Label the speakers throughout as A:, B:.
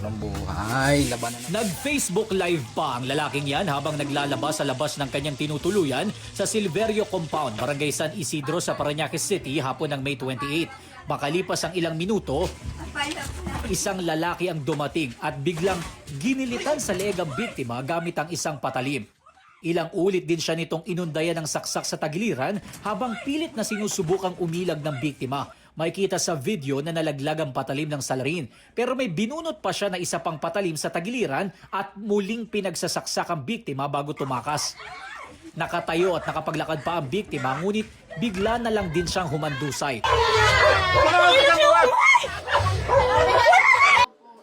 A: ng buhay. Labanan na.
B: Nag-Facebook Live pa ang lalaking yan habang naglalabas sa labas ng kanyang tinutuluyan sa Silverio Compound, Barangay San Isidro sa Parañaque City hapon ng May 28. Makalipas ang ilang minuto, isang lalaki ang dumating at biglang ginilitan sa leeg ang biktima gamit ang isang patalim. Ilang ulit din siya nitong inundayan ng saksak sa tagiliran habang pilit na sinusubukang umilag ng biktima. Makikita sa video na nalaglag ang patalim ng salarin pero may binunot pa siya na isa pang patalim sa tagiliran at muling pinagsasaksak ang biktima bago tumakas. Nakatayo at nakapaglakad pa ang biktima ngunit bigla na lang din siyang humandusay.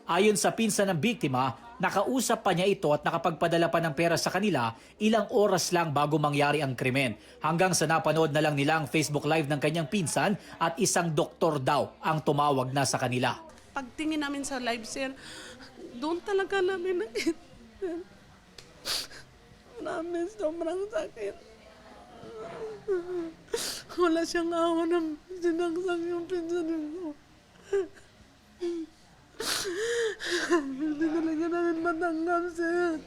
B: Ayon sa pinsan ng biktima, nakausap pa niya ito at nakapagpadala pa ng pera sa kanila ilang oras lang bago mangyari ang krimen. Hanggang sa napanood na lang nila ang Facebook Live ng kanyang pinsan at isang doktor daw ang tumawag na sa kanila.
C: Pagtingin namin sa live, sir, doon talaga namin nakita. Marami, sobrang sakit. Wala siyang awa ng sinaksak yung pinsan mo. Hindi talaga namin matanggap, sir.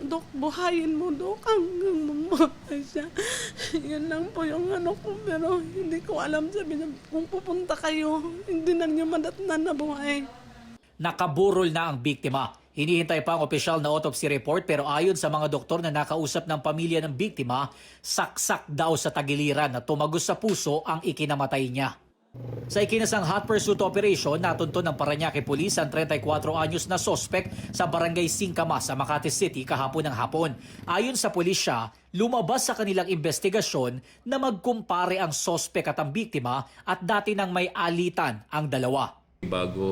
C: Dok, buhayin mo, Dok, hanggang mamatay siya. Yan lang po yung ano ko, pero hindi ko alam, sabi niya, kung pupunta kayo, hindi na niya madatnan na buhay.
B: Nakaburol na ang biktima. Hinihintay pa ang opisyal na autopsy report pero ayon sa mga doktor na nakausap ng pamilya ng biktima, saksak daw sa tagiliran na tumagos sa puso ang ikinamatay niya. Sa ikinasang hot pursuit operation, natunto ng Parañaque Police ang 34 anyos na sospek sa Barangay Singkamas sa Makati City kahapon ng hapon. Ayon sa pulisya, lumabas sa kanilang investigasyon na magkumpare ang sospek at ang biktima at dati nang may alitan ang dalawa.
D: Bago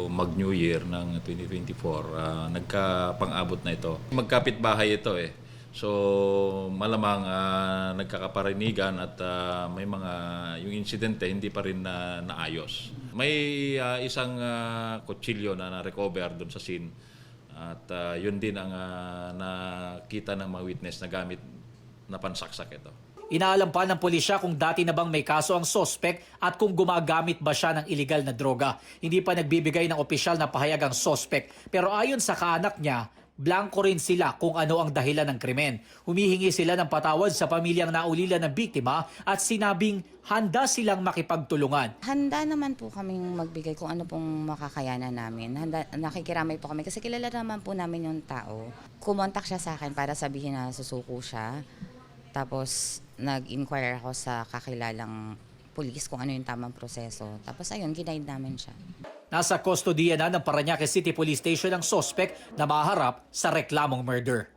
D: mag-New Year ng 2024, nagkapang-abot na ito. Magkapit-bahay ito eh. So malamang nagkakaparinigan at may mga yung insidente hindi pa rin naayos. May isang kutsilyo na na-recover doon sa scene at yun din ang nakita ng mga witness na gamit na pansaksak ito.
B: Inaalam pa ng pulisya kung dati na bang may kaso ang sospek at kung gumagamit ba siya ng iligal na droga. Hindi pa nagbibigay ng opisyal na pahayag ang sospek pero ayon sa kaanak niya, blanco rin sila kung ano ang dahilan ng krimen. Humihingi sila ng patawad sa pamilyang naulila ng biktima at sinabing handa silang makipagtulungan.
E: Handa naman po kaming magbigay kung ano pong makakayanan namin. Nakikiramay po kami kasi kilala naman po namin yung tao. Kumontak siya sa akin para sabihin na susuko siya. Tapos nag-inquire ako sa kakilalang pulis kung ano yung tamang proseso. Tapos ayun, ginaid namin siya.
B: Nasa kustodiya na ng Parañaque City Police Station ang sospek na maharap sa reklamong murder.